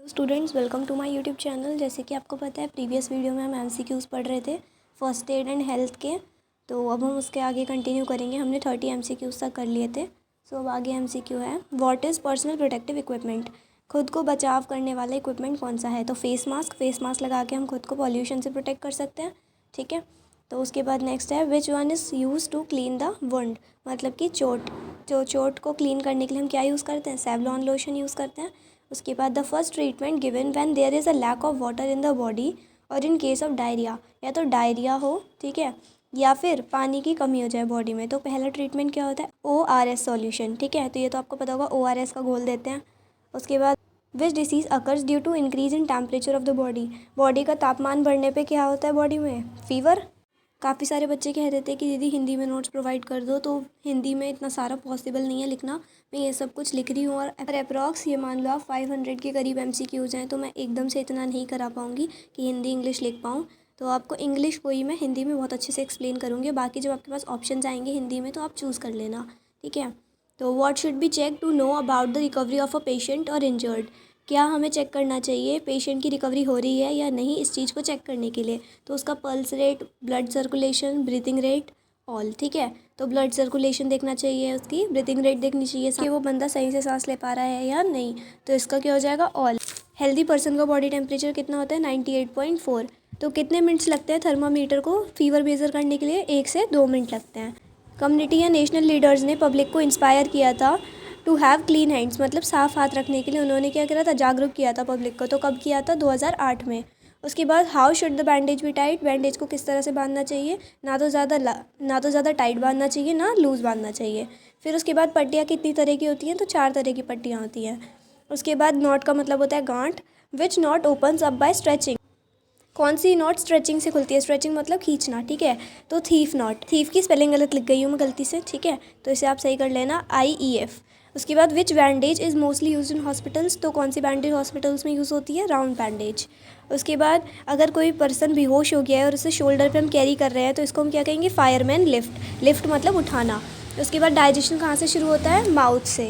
Students, welcome to my YouTube channel. जैसे कि आपको पता है, प्रीवियस वीडियो में हम एमसीक्यूज़ पढ़ रहे थे फर्स्ट एड एंड हेल्थ के। तो अब हम उसके आगे कंटिन्यू करेंगे। हमने 30 एमसीक्यूज़ तक कर लिए थे। सो अब आगे एमसीक्यू है, what is personal protective equipment. खुद को बचाव करने वाला इक्विपमेंट कौन सा है? तो फेस मास्क लगा के हम खुद को पॉल्यूशन से प्रोटेक्ट कर सकते हैं। ठीक है। तो उसके बाद नेक्स्ट है, which one is use to clean the wound. मतलब कि चोट को क्लीन करने के लिए हम क्या यूज़ करते हैं? सेवलॉन लोशन यूज़ करते हैं। उसके बाद the first treatment given when there is a lack of water in the body और इन केस ऑफ डायरिया। या तो डायरिया हो, ठीक है, या फिर पानी की कमी हो जाए बॉडी में, तो पहला ट्रीटमेंट क्या होता है? ORS solution. ठीक है, तो ये तो आपको पता होगा, ORS का घोल देते हैं। उसके बाद which disease occurs due to increase in temperature of the body. Body का तापमान बढ़ने पे क्या होता है बॉडी में? फीवर। काफ़ी सारे बच्चे कह रहे थे कि दीदी हिंदी में नोट्स प्रोवाइड कर दो, तो हिंदी में इतना सारा पॉसिबल नहीं है लिखना। मैं ये सब कुछ लिख रही हूँ और अप्रॉक्स ये मान लो आप 500 के करीब MCQs हैं, तो मैं एकदम से इतना नहीं करा पाऊँगी कि हिंदी इंग्लिश लिख पाऊँ। तो आपको इंग्लिश को ही मैं हिंदी में बहुत अच्छे से एक्सप्लेन करूँगी। बाकी जब आपके पास ऑप्शंस आएंगे हिंदी में तो आप चूज़ कर लेना। ठीक है। तो what should be check to know about the recovery of a patient और इंजर्ड। क्या हमें चेक करना चाहिए पेशेंट की रिकवरी हो रही है या नहीं, इस चीज़ को चेक करने के लिए। तो उसका pulse rate, blood circulation, breathing rate, all. ठीक है। तो ब्लड सर्कुलेशन देखना चाहिए, उसकी ब्रीथिंग रेट देखनी चाहिए कि वो बंदा सही से सांस ले पा रहा है या नहीं। तो इसका क्या हो जाएगा? ऑल। हेल्दी पर्सन का बॉडी टेम्परेचर कितना होता है? 98.4। तो कितने मिनट्स लगते हैं थर्मामीटर को फीवर मेजर करने के लिए? 1 से 2 मिनट लगते हैं। कम्युनिटी या नेशनल लीडर्स ने पब्लिक को इंस्पायर किया था टू हैव क्लीन हैंड्स, मतलब साफ़ हाथ रखने के लिए उन्होंने क्या करा था? जागरूक किया था पब्लिक को। तो कब किया था? 2008 में। उसके बाद how should the bandage be tight. Bandage को किस तरह से बांधना चाहिए? ना तो ज़्यादा टाइट बांधना चाहिए, ना लूज़ बांधना चाहिए। फिर उसके बाद पट्टियाँ कितनी तरह की होती हैं? तो 4 तरह की पट्टियाँ होती हैं। उसके बाद नॉट का मतलब होता है गांठ। Which not opens up by stretching. कौन सी नॉट स्ट्रेचिंग से खुलती है? स्ट्रेचिंग मतलब खींचना। ठीक है। तो थीफ नॉट। थीफ की स्पेलिंग गलत लिख गई हूँ मैं गलती से। ठीक है, तो इसे आप सही कर लेना, IEF। उसके बाद which bandage is mostly use in hospitals. तो कौन सी बैंडेज हॉस्पिटल्स में यूज़ होती है? Round bandage. उसके बाद अगर कोई पर्सन बेहोश हो गया है और उसे शोल्डर पे हम कैरी कर रहे हैं तो इसको हम क्या कहेंगे? Fireman lift. लिफ्ट मतलब उठाना। उसके बाद डाइजेशन कहाँ से शुरू होता है? माउथ से।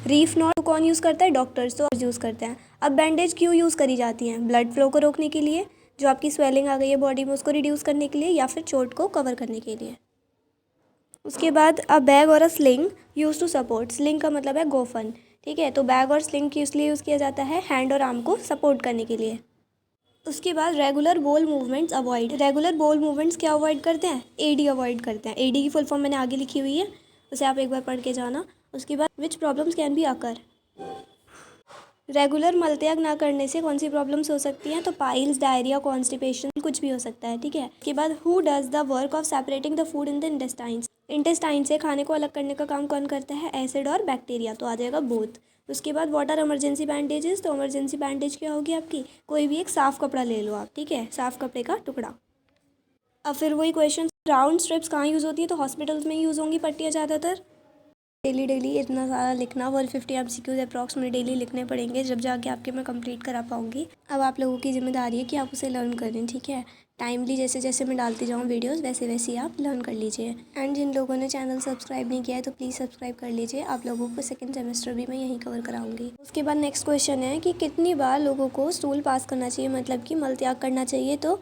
रीफ नॉट कौन यूज़ करता है? डॉक्टर्स तो यूज़ करते हैं। अब बैंडेज क्यों यूज़ करी जाती हैं? ब्लड फ्लो को रोकने के लिए, जो आपकी स्वेलिंग आ गई है बॉडी में उसको रिड्यूस करने के लिए, या फिर चोट को कवर करने के लिए। उसके बाद अ बैग और a sling use to support. Sling का मतलब है गोफन। ठीक है, तो बैग और स्लिंग किस लिए यूज़ किया जाता है? हैंड और आर्म को सपोर्ट करने के लिए। उसके बाद रेगुलर बोल मूवमेंट्स अवॉइड। रेगुलर बोल मूवमेंट्स क्या अवॉइड करते हैं? AD अवॉइड करते हैं। AD की फुल फॉर्म मैंने आगे लिखी हुई है, उसे आप एक बार पढ़ के जाना। उसके बाद which problems can be occur. Regular मलत्याग ना करने से कौन सी प्रॉब्लम्स हो सकती हैं? तो पाइल्स, डायरिया, कॉन्स्टिपेशन, कुछ भी हो सकता है। ठीक है। उसके बाद who does the work of separating the food in the intestines. Intestine से खाने को अलग करने का काम कौन करता है? एसिड और बैक्टीरिया, तो आ जाएगा बोथ। उसके बाद व्हाट आर इमरजेंसी बैंडेजेस। तो इमरजेंसी बैंडेज क्या होगी आपकी? कोई भी एक साफ़ कपड़ा ले लो आप। ठीक है, साफ़ कपड़े का टुकड़ा। अब फिर वही क्वेश्चन, राउंड स्ट्रिप्स कहाँ यूज़ होती है? तो हॉस्पिटल्स में यूज़ होंगी पट्टियाँ ज़्यादातर। डेली इतना सारा लिखना, 150 MCQs अप्रॉक्सीमेट डेली लिखने पड़ेंगे, जब जाके आपके मैं कंप्लीट करा पाऊँगी। अब आप लोगों की जिम्मेदारी है कि आप उसे लर्न करें। ठीक है, टाइमली जैसे जैसे मैं डालती जाऊँ वीडियोस वैसे वैसे आप लर्न कर लीजिए। एंड जिन लोगों ने चैनल सब्सक्राइब नहीं किया है तो प्लीज़ सब्सक्राइब कर लीजिए। आप लोगों को सेकंड सेमेस्टर भी मैं यहीं कवर कराऊंगी। उसके बाद नेक्स्ट क्वेश्चन है कि कितनी बार लोगों को स्टूल पास करना चाहिए, मतलब कि मल त्याग करना चाहिए। तो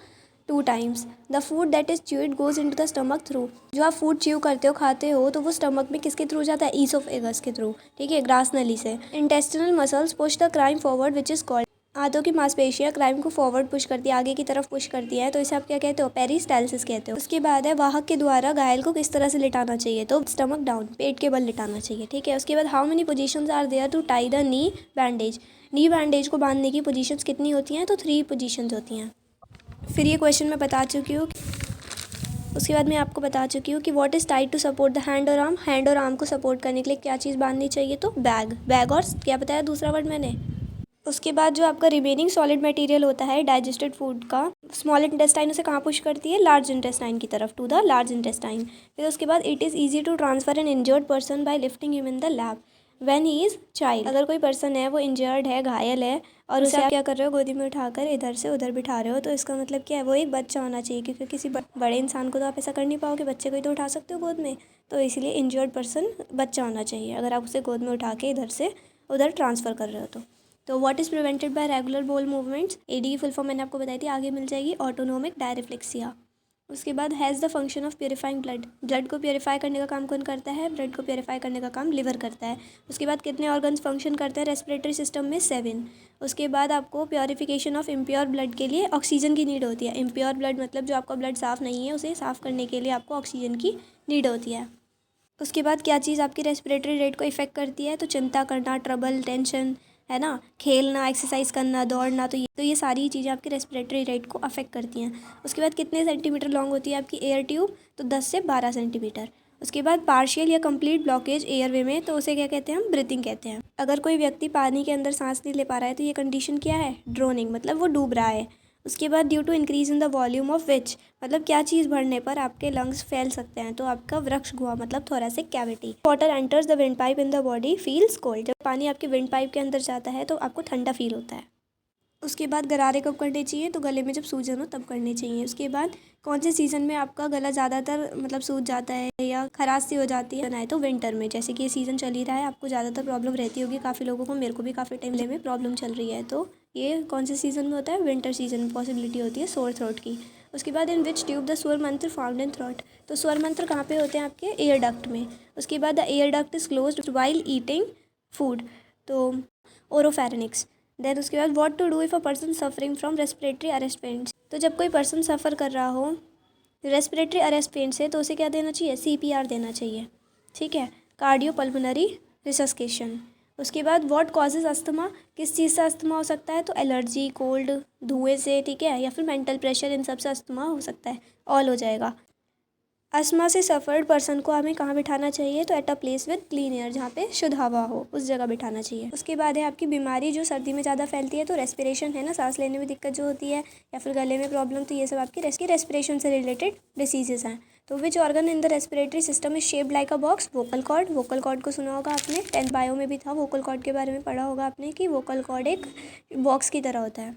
2 times. The food that is chewed goes into the stomach through. जो आप फूड च्यू करते हो, खाते हो, तो वो स्टमक में किसके थ्रू जाता है? ईसोफेगस के थ्रू। ठीक है, ग्रास नली से। Intestinal muscles push the crime forward which is called. आंतों की मांसपेशियां क्राइम को फॉरवर्ड पुश करती है, आगे की तरफ पुश करती है, तो इसे आप क्या कहते हो? पेरिस्टालसिस कहते हो। उसके बाद है वाहक के द्वारा घायल को किस तरह से लिटाना चाहिए? तो स्टमक डाउन, पेट के बल लिटाना चाहिए। ठीक है। उसके बाद how many positions are there to tie the knee bandage. Knee bandage को बांधने की पोजीशंस कितनी होती हैं? तो 3 पोजीशंस होती हैं। फिर ये क्वेश्चन मैं बता चुकी हूँ। उसके बाद मैं आपको बता चुकी हूँ कि what is tied to support the hand और आर्म। हैंड और आर्म को सपोर्ट करने के लिए क्या चीज़ बांधनी चाहिए? तो बैग और क्या बताया दूसरा वर्ड मैंने। उसके बाद जो आपका रिमेनिंग सॉलिड मटेरियल होता है डाइजेस्टेड फूड का, स्मॉल इंटेस्टाइन उसे कहाँ पुश करती है? लार्ज इंटेस्टाइन की तरफ, टू द लार्ज इंटेस्टाइन। फिर उसके बाद it is easy to transfer an injured person by lifting him in the lab when he is child. अगर कोई पर्सन है वो इंजर्ड है, घायल है, और उसे आप क्या कर रहे हो? गोदी में उठाकर इधर से उधर बिठा रहे हो, तो इसका मतलब क्या है? वो एक बच्चा होना चाहिए, क्योंकि किसी बड़े इंसान को तो आप ऐसा कर नहीं पाओगे, बच्चे को ही तो उठा सकते हो गोद में। तो इसलिए इंजर्ड पर्सन बच्चा होना चाहिए अगर आप उसे गोद में उठा के इधर से उधर ट्रांसफ़र कर रहे हो तो। तो what is prevented by regular बोल मूवमेंट्स, एडी की फुल फॉर्म मैंने आपको बताई थी, आगे मिल जाएगी, ऑटोनोमिक डायरिफ्लेक्सिया। उसके बाद has the function of purifying blood, blood को प्योरीफाई करने का काम कौन करता है, ब्लड को प्योरीफाई करने का काम लिवर करता है। उसके बाद कितने ऑर्गन्स फंक्शन करते हैं रेस्पिरेटरी सिस्टम में, 7। उसके बाद आपको प्योरीफिकेशन ऑफ इम्प्योर ब्लड के लिए ऑक्सीजन की नीड होती है। इम्प्योर ब्लड मतलब जो आपका ब्लड साफ़ नहीं है, उसे साफ़ करने के लिए आपको ऑक्सीजन की नीड होती है। उसके बाद क्या चीज़ आपकी रेस्पिरेटरी रेट को इफ़ेक्ट करती है, तो चिंता करना, ट्रबल, टेंशन, है ना, खेलना, एक्सरसाइज करना, दौड़ना, तो ये सारी चीज़ें आपकी रेस्पिरेटरी रेट को अफेक्ट करती हैं। उसके बाद कितने सेंटीमीटर लॉन्ग होती है आपकी एयर ट्यूब, तो 10 से 12 सेंटीमीटर। उसके बाद पार्शियल या कंप्लीट ब्लॉकेज एयरवे में, तो उसे क्या कहते हैं, हम ब्रीथिंग कहते हैं। अगर कोई व्यक्ति पानी के अंदर सांस नहीं ले पा रहा है तो ये कंडीशन क्या है, ड्रोनिंग, मतलब वो डूब रहा है। उसके बाद due to increase in the volume of which, मतलब क्या चीज़ बढ़ने पर आपके लंग्स फैल सकते हैं, तो आपका वृक्ष गुहा मतलब thoracic cavity. Water enters the wind pipe in the body feels cold, जब पानी आपके विंड पाइप के अंदर जाता है तो आपको ठंडा फील होता है। उसके बाद गरारे कब करने चाहिए, तो गले में जब सूजन हो तब करने चाहिए। उसके बाद कौन से सीज़न में आपका गला ज़्यादातर मतलब सूज जाता है या खराश सी हो जाती है, तो विंटर में, जैसे कि ये सीज़न चल ही रहा है, आपको ज़्यादातर प्रॉब्लम रहती होगी काफ़ी लोगों को, मेरे को भी काफ़ी टाइम में प्रॉब्लम चल रही है। तो ये कौन से सीज़न में होता है, विंटर सीजन में पॉसिबिलिटी होती है सोर थ्रोट की। उसके बाद इन विच ट्यूब द स्वर मंत्र फाउंड इन थ्रोट, तो स्वर मंत्र कहाँ पे होते हैं, आपके एयर डक्ट में। उसके बाद the air duct is closed while eating food, तो ओरोफेरिनिक्स। देन उसके बाद what to do if a person suffering from respiratory arrest pain, तो जब कोई पर्सन सफ़र कर रहा हो रेस्पिरेटरी अरेस्ट पेन से, तो उसे क्या देना चाहिए, CPR देना चाहिए, ठीक है, कार्डियो पल्मोनरी रिसस्केशन। उसके बाद व्हाट कॉजेज अस्थमा, किस चीज़ से अस्थमा हो सकता है, तो एलर्जी, कोल्ड, धुएं से, ठीक है, या फिर मेंटल प्रेशर, इन सब से अस्थमा हो सकता है, ऑल हो जाएगा। अस्थमा से सफ़र्ड पर्सन को हमें कहाँ बिठाना चाहिए, तो eight a place with clean air, जहाँ पे शुद्ध हवा हो, उस जगह बिठाना चाहिए। उसके बाद है आपकी बीमारी जो सर्दी में ज़्यादा फैलती है, तो रेस्पिरेशन है ना, सांस लेने में दिक्कत जो होती है या फिर गले में प्रॉब्लम, तो ये सब आपकी रेस्पिरेशन से रिलेटेड डिसीजेज हैं। तो which organ in the respiratory system is shaped like a box, vocal cord. Vocal cord को सुना होगा आपने, 10th बायो में भी था, वोकल कॉर्ड के बारे में पढ़ा होगा आपने कि वोकल कॉर्ड एक बॉक्स की तरह होता है।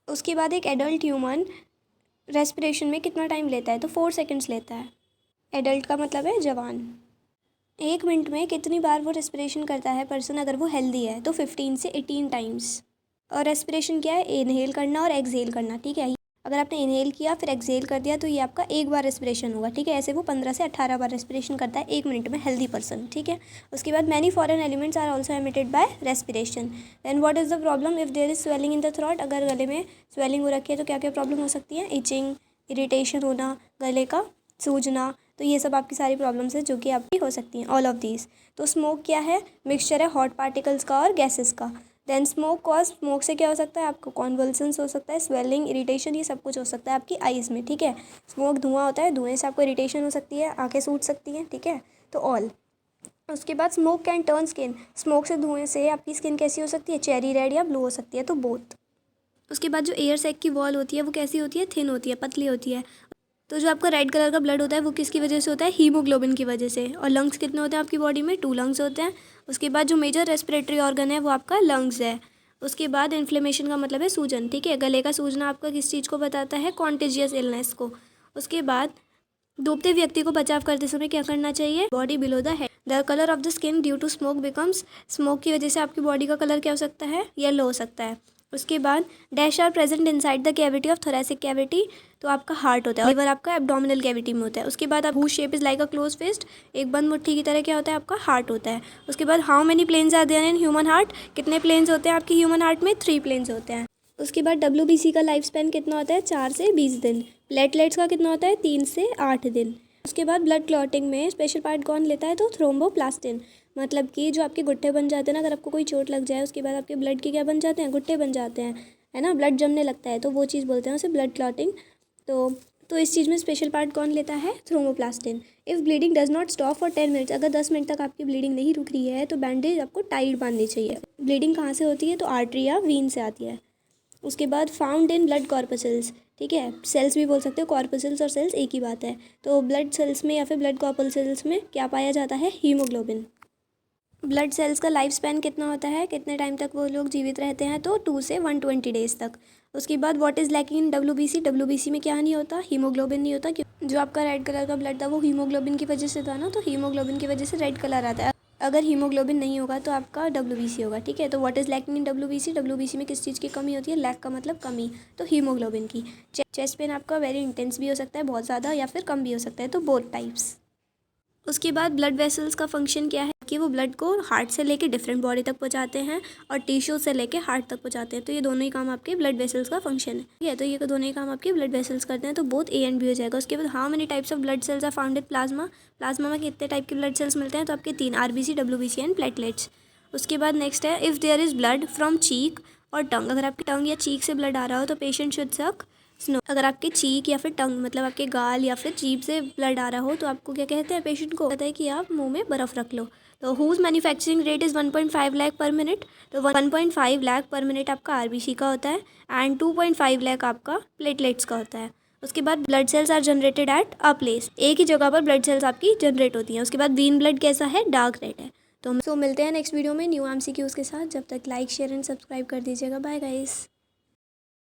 उसके बाद एक एडल्ट ह्यूमन रेस्पिरेशन में कितना टाइम लेता है, तो 4 सेकेंड्स लेता है। एडल्ट का मतलब है जवान। 1 मिनट में कितनी बार वो रेस्पिरेशन करता है पर्सन, अगर वो हेल्दी है, तो 15 से 18 टाइम्स। और रेस्पिरेशन क्या है, इनहेल करना और एक्सहेल करना, ठीक है। अगर आपने इनहेल किया फिर एक्सहेल कर दिया तो ये आपका 1 बार रेस्पिरेशन होगा, ठीक है। ऐसे वो 15 से 18 बार रेस्पिरेशन करता है 1 मिनट में, हेल्दी पर्सन, ठीक है। उसके बाद many foreign elements are also emitted by respiration. Then what is the problem if there is swelling in the throat, अगर गले में स्वेलिंग हो रखी है तो क्या क्या प्रॉब्लम हो सकती है, इचिंग, इरिटेशन होना, गले का सूजना, तो ये सब आपकी सारी प्रॉब्लम्स है जो कि आपकी हो सकती हैं, ऑल ऑफ दीज। तो स्मोक क्या है, मिक्सचर है हॉट पार्टिकल्स का और गैसेस का। देन स्मोक से क्या हो सकता है, आपको कॉन्वल्सन्स हो सकता है, स्वेलिंग, इरिटेशन, ये सब कुछ हो सकता है आपकी आइज़ में, ठीक है। स्मोक धुआं होता है, धुएं से आपको इरिटेशन हो सकती है, आंखें सूज सकती हैं, ठीक है, तो ऑल। उसके बाद smoke can turn skin, smoke से, धुएं से आपकी स्किन कैसी हो सकती है, चेरी रेड या ब्लू हो सकती है, तो बोथ। उसके बाद जो एयर सैक की वॉल होती है वो कैसी होती है, थिन होती है, पतली होती है। तो जो आपका रेड कलर का ब्लड होता है वो किसकी वजह से होता है, हीमोग्लोबिन की वजह से। और लंग्स कितने होते हैं आपकी बॉडी में, 2 लंग्स होते हैं। उसके बाद जो मेजर रेस्पिरेटरी ऑर्गन है वो आपका लंग्स है। उसके बाद इन्फ्लेमेशन का मतलब है सूजन, ठीक है, गले का सूजना आपका किस चीज़ को बताता है, कॉन्टेजियस इलनेस को। उसके बाद डूबते व्यक्ति को बचाव करते समय क्या करना चाहिए, body below the head. The colour of the skin due to smoke becomes, smoke की वजह से आपकी बॉडी का कलर क्या हो सकता है, येलो हो सकता है। उसके बाद dash are present inside the cavity of thoracic cavity, तो आपका हार्ट होता है, लिवर आपका एब्डोमिनल कैविटी में होता है। उसके बाद आप whose shape is like a close fist, एक बंद मुट्ठी की तरह क्या होता है, आपका हार्ट होता है। उसके बाद how many planes are there in human heart, कितने प्लेन्स होते हैं आपकी ह्यूमन हार्ट में, 3 प्लेन्स होते हैं। उसके बाद WBC का लाइफ स्पैन कितना होता है, 4 से 20 दिन। प्लेटलेट्स का कितना होता है, 3 से 8 दिन। उसके बाद ब्लड क्लॉटिंग में स्पेशल पार्ट कौन लेता है, तो थ्रोम्बोप्लास्टिन, मतलब कि जो आपके गुट्टे बन जाते हैं ना, अगर आपको कोई चोट लग जाए उसके बाद आपके ब्लड के क्या बन जाते हैं, गुट्टे बन जाते हैं, है ना, ब्लड जमने लगता है, तो वो चीज़ बोलते हैं उसे ब्लड क्लॉटिंग। तो इस चीज़ में स्पेशल पार्ट कौन लेता है, thromboplastin. If bleeding does not stop for 10 minutes, अगर 10 मिनट तक आपकी ब्लीडिंग नहीं रुक रही है तो बैंडेज आपको टाइट बांधनी चाहिए। ब्लीडिंग कहाँ से होती है, तो आर्टरी या वीन से आती है। उसके बाद फाउंड इन ब्लड कॉर्पसल्स, ठीक है, सेल्स भी बोल सकते हो, कॉर्पसल्स और सेल्स एक ही बात है। तो ब्लड सेल्स में या फिर ब्लड कॉर्पसल्स में क्या पाया जाता है, हीमोग्लोबिन। ब्लड सेल्स का लाइफ स्पैन कितना होता है, कितने टाइम तक वो लोग जीवित रहते हैं, तो 2 से 120 डेज तक। उसके बाद what is lacking in WBC में क्या नहीं होता, हीमोग्लोबिन नहीं होता, जो आपका रेड कलर का ब्लड था वो हीमोग्लोबिन की वजह से था ना, तो हीमोग्लोबिन की वजह से रेड कलर आता है। अगर हीमोग्लोबिन नहीं होगा तो आपका WBC होगा, ठीक है। तो what is lacking in WBC? WBC में किस चीज़ की कमी होती है? लैक का मतलब कमी, तो हीमोग्लोबिन की। चेस्ट पेन आपका वेरी इंटेंस भी हो सकता है, बहुत ज़्यादा, या फिर कम भी हो सकता है, तो बोथ टाइप्स। उसके बाद ब्लड वेसल्स का फंक्शन क्या है कि वो ब्लड को हार्ट से लेके डिफरेंट बॉडी तक पहुंचाते हैं और टिश्यू से लेके हार्ट तक पहुंचाते हैं। तो ये दोनों ही काम आपके ब्लड वेसल्स का फंक्शन है, ठीक है। तो ये दोनों ही काम आपके ब्लड वेसल्स करते हैं, तो बोथ A एंड B हो जाएगा। उसके बाद how many types of blood cells are found in plasma? Plasma में कितने टाइप के ब्लड सेल्स मिलते हैं? तो आपके 3, RBC, WBC एंड प्लेटलेट्स। उसके बाद नेक्स्ट है if there is blood from cheek और टंग। अगर आपकी टंग या चीक से ब्लड आ रहा हो तो पेशेंट शुड सक स्नो। अगर आपके चीक या फिर टंग मतलब आपके गाल या फिर जीभ से ब्लड आ रहा हो तो आपको क्या कहते हैं? पेशेंट को कहता है कि आप मुंह में बर्फ़ रख लो। तो whose manufacturing rate is 1.5 lakh per minute. तो 1.5 लाख पर मिनट आपका RBC का होता है एंड 2.5 लाख आपका प्लेटलेट्स का होता है। उसके बाद blood cells are generated at a place. एक ही जगह पर ब्लड सेल्स आपकी जनरेट होती हैं। उसके बाद वीन ब्लड कैसा है? डार्क रेड है। तो मिलते हैं नेक्स्ट वीडियो में न्यू MCQs के साथ। जब तक लाइक शेयर एंड सब्सक्राइब कर दीजिएगा। Bye guys.